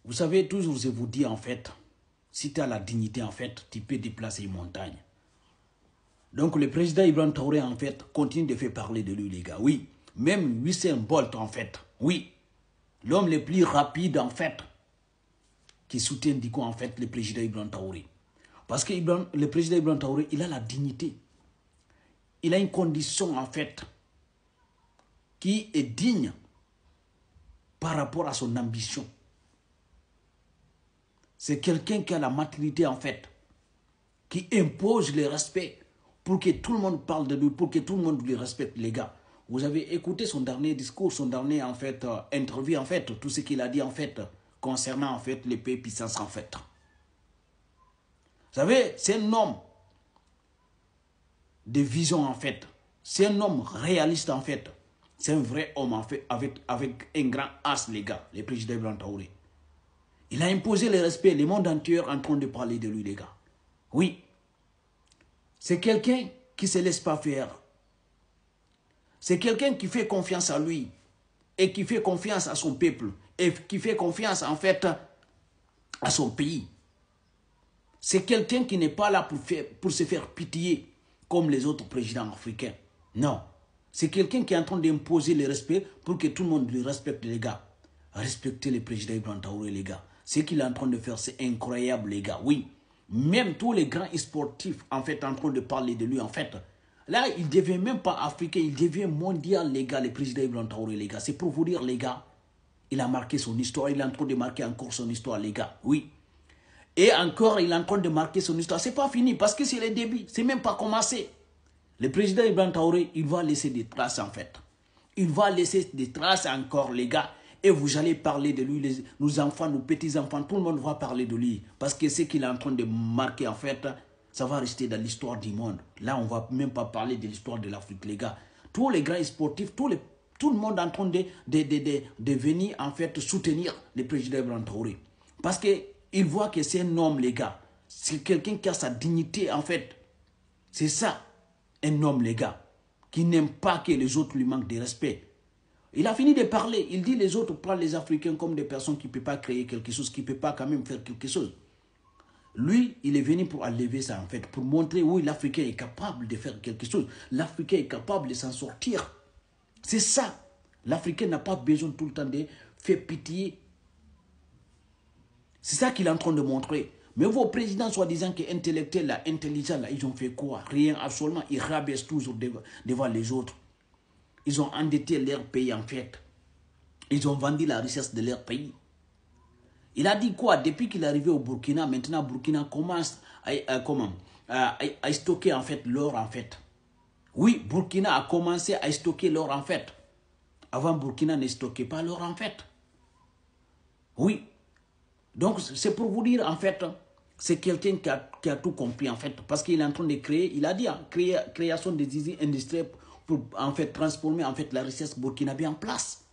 Vous savez, toujours je vous dis en fait, si tu as la dignité en fait, tu peux déplacer une montagne. Donc le président Ibrahim Traoré en fait continue de faire parler de lui les gars. Oui, même Usain Bolt en fait, oui, l'homme le plus rapide en fait, qui soutient du coup en fait le président Ibrahim Traoré. Parce que le président Ibrahim Traoré, il a la dignité. Il a une condition en fait qui est digne par rapport à son ambition. C'est quelqu'un qui a la maturité en fait, qui impose le respect pour que tout le monde parle de lui, pour que tout le monde lui respecte les gars. Vous avez écouté son dernier discours, son dernier en fait interview en fait, tout ce qu'il a dit en fait concernant en fait les pays puissance en fait. Vous savez, c'est un homme de vision en fait. C'est un homme réaliste en fait. C'est un vrai homme en fait avec un grand as les gars, le président Ibrahim Traoré. Il a imposé le respect, le monde entier en train de parler de lui les gars. Oui. C'est quelqu'un qui ne se laisse pas faire. C'est quelqu'un qui fait confiance à lui et qui fait confiance à son peuple et qui fait confiance en fait à son pays. C'est quelqu'un qui n'est pas là pour se faire pitié comme les autres présidents africains. Non. C'est quelqu'un qui est en train d'imposer le respect pour que tout le monde lui respecte les gars. Respectez le président Ibrahim Traoré les gars. Ce qu'il est en train de faire, c'est incroyable les gars. Oui. Même tous les grands sportifs en fait en train de parler de lui en fait. Là, il ne devient même pas africain, il devient mondial les gars, le président Ibrahim Traoré les gars. C'est pour vous dire les gars, il a marqué son histoire, il est en train de marquer encore son histoire les gars. Oui. Et encore, il est en train de marquer son histoire. C'est pas fini parce que c'est le début. C'est même pas commencé. Le président Ibrahim Traoré, il va laisser des traces en fait. Il va laisser des traces encore les gars. Et vous allez parler de lui, nos enfants, nos petits-enfants, tout le monde va parler de lui. Parce que ce qu'il est en train de marquer en fait, ça va rester dans l'histoire du monde. Là, on ne va même pas parler de l'histoire de l'Afrique les gars. Tous les grands sportifs, tout le monde est en train de venir en fait soutenir le président Ibrahim Traoré. Parce que il voit que c'est un homme, les gars. C'est quelqu'un qui a sa dignité, en fait. C'est ça, un homme, les gars, qui n'aime pas que les autres lui manquent de respect. Il a fini de parler. Il dit les autres prennent les Africains comme des personnes qui ne peuvent pas créer quelque chose, qui ne peuvent pas quand même faire quelque chose. Lui, il est venu pour enlever ça, en fait, pour montrer, oui, l'Africain est capable de faire quelque chose. L'Africain est capable de s'en sortir. C'est ça. L'Africain n'a pas besoin tout le temps de faire pitié. C'est ça qu'il est en train de montrer. Mais vos présidents, soi-disant que intellectuels, là, intelligents, là, ils ont fait quoi? Rien, absolument. Ils rabaissent toujours devant les autres. Ils ont endetté leur pays, en fait. Ils ont vendu la richesse de leur pays. Il a dit quoi? Depuis qu'il est arrivé au Burkina, maintenant, Burkina commence à stocker, en fait, l'or, en fait. Oui, Burkina a commencé à stocker l'or, en fait. Avant, Burkina ne stockait pas l'or, en fait. Oui. Donc, c'est pour vous dire, en fait, c'est quelqu'un qui a tout compris, en fait, parce qu'il est en train de créer, il a dit, hein, création des usines industrielles pour, en fait, transformer, en fait, la richesse burkinabé en place.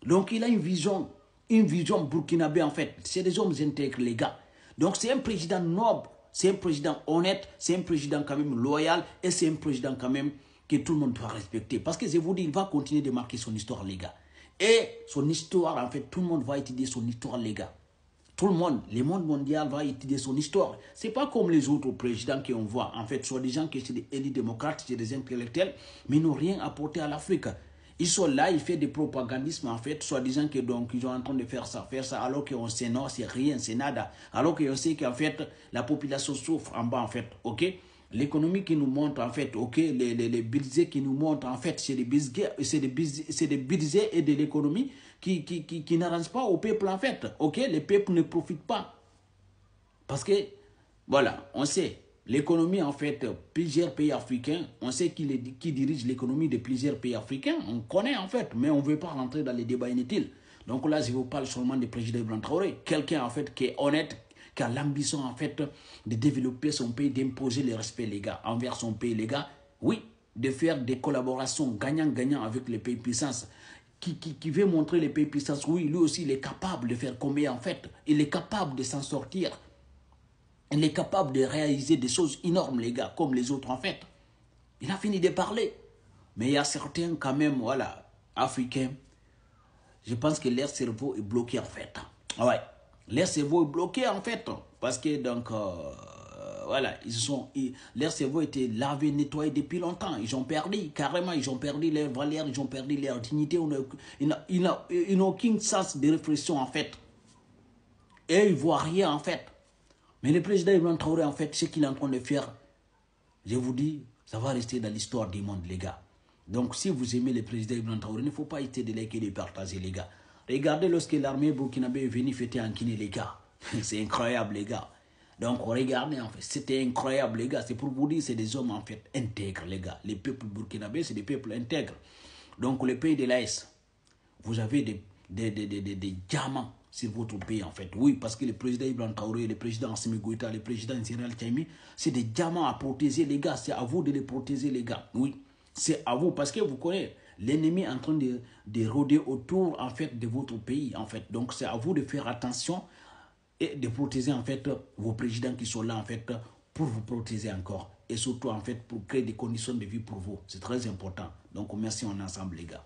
Donc, il a une vision burkinabé, en fait. C'est des hommes intègres, les gars. Donc, c'est un président noble, c'est un président honnête, c'est un président quand même loyal, et c'est un président quand même que tout le monde doit respecter. Parce que je vous dis, il va continuer de marquer son histoire, les gars. Et son histoire, en fait, tout le monde va étudier son histoire, les gars. Tout le monde mondial va étudier son histoire. Ce n'est pas comme les autres présidents qu'on voit. En fait, soit des gens qui sont des élites démocrates, c'est des intellectuels, mais ils n'ont rien apporté à l'Afrique. Ils sont là, ils font des propagandismes, en fait, soit disant que donc ils sont en train de faire ça, alors qu'on sait non, c'est rien, c'est nada. Alors qu'on sait qu'en fait, la population souffre en bas, en fait, ok? L'économie qui nous montre, en fait, ok, les budgets qui nous montrent, en fait, c'est des budgets et de l'économie qui n'arrangent pas au peuple, en fait, ok? Les peuples ne profitent pas. Parce que, voilà, on sait, l'économie, en fait, plusieurs pays africains, on sait qui dirige l'économie de plusieurs pays africains, on connaît, en fait, mais on ne veut pas rentrer dans les débats inutiles. Donc là, je vous parle seulement du président Ibrahim Traoré, quelqu'un, en fait, qui est honnête, qui a l'ambition, en fait, de développer son pays, d'imposer le respect, les gars, envers son pays, les gars. Oui, de faire des collaborations gagnant-gagnant avec les pays puissances, qui veut montrer les pays puissances, oui, lui aussi, il est capable de faire combien, en fait. Il est capable de s'en sortir. Il est capable de réaliser des choses énormes, les gars, comme les autres, en fait. Il a fini de parler. Mais il y a certains, quand même, voilà, Africains, je pense que leur cerveau est bloqué, en fait. Ouais. Leur cerveau est bloqué, en fait. Parce que, donc, voilà, leur cerveau était lavé, nettoyé depuis longtemps. Ils ont perdu, carrément, ils ont perdu leur valeur, ils ont perdu leur dignité. Ils n'ont aucun sens de réflexion, en fait. Et ils ne voient rien, en fait. Mais le président Ibrahim Traoré, en fait, ce qu'il est en train de faire, je vous dis, ça va rester dans l'histoire du monde, les gars. Donc, si vous aimez le président Ibrahim Traoré, il ne faut pas hésiter de liker et de partager, les gars. Regardez lorsque l'armée burkinabé est venue fêter en Guinée, les gars. C'est incroyable, les gars. Donc, regardez, en fait, c'était incroyable, les gars. C'est pour vous dire, c'est des hommes, en fait, intègres, les gars. Les peuples burkinabés, c'est des peuples intègres. Donc, le pays de l'AS, vous avez des diamants sur votre pays, en fait. Oui, parce que le président Ibrahim Traoré, le président Assimi Goïta, le président Zéral Tchaimi, c'est des diamants à protéger, les gars. C'est à vous de les protéger, les gars. Oui, c'est à vous, parce que vous connaissez, l'ennemi est en train de rôder autour, en fait, de votre pays, en fait. Donc, c'est à vous de faire attention et de protéger, en fait, vos présidents qui sont là, en fait, pour vous protéger encore. Et surtout, en fait, pour créer des conditions de vie pour vous. C'est très important. Donc, merci en ensemble, les gars.